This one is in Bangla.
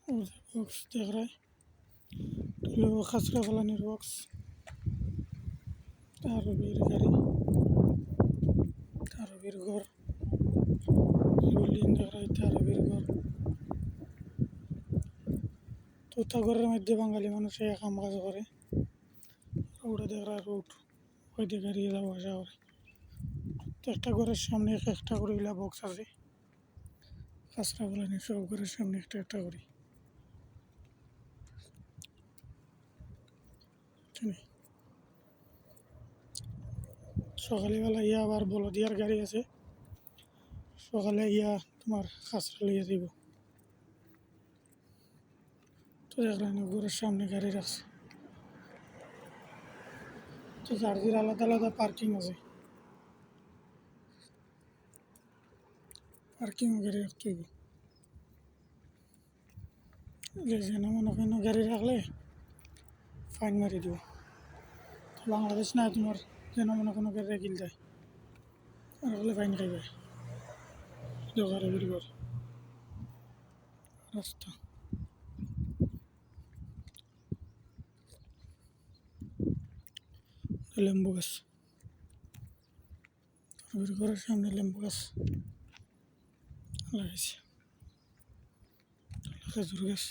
बॉक्स देख रहा है लोग खसरा फलानी बॉक्स तारबीर गाड़ी तारबीर घर बिल्डिंग देख रहा है तारबीर घर তোতা ঘরের মধ্যে বাঙালি মানুষ কাম কাজ করে ওটা দেখ রहा রোড ওই দিকে গাড়ি যাওয়া আসা করে একটা ঘরের সামনে একটা করে বক্স আছে খসরা ফলানি সব ঘরের সামনে একটা একটা করে সকালবেলা ইয়া আবার বলদিয়ার গাড়ি আছে সকালে ইয়া তোমার খাসরা লইয়া দিব তো দেখলাম ঘরের সামনে গাড়ি রাখছে তো গাড়ির আলাদা আলাদা পার্কিং আছে পার্কিং গাড়ি রাখতে হইব যেন মনে করেন গাড়ি রাখলে ফাইন মারি দিব বাংলাদেশ না তোমার যেন মনে কোনো গাড়ি রাখিল যায় আর হলে ফাইন খাইবে দোকানে বের কর রাস্তা লেম্বু গাছ বের ঘরের সামনে লেম্বু গাছ লাগাইছে খেজুর গাছ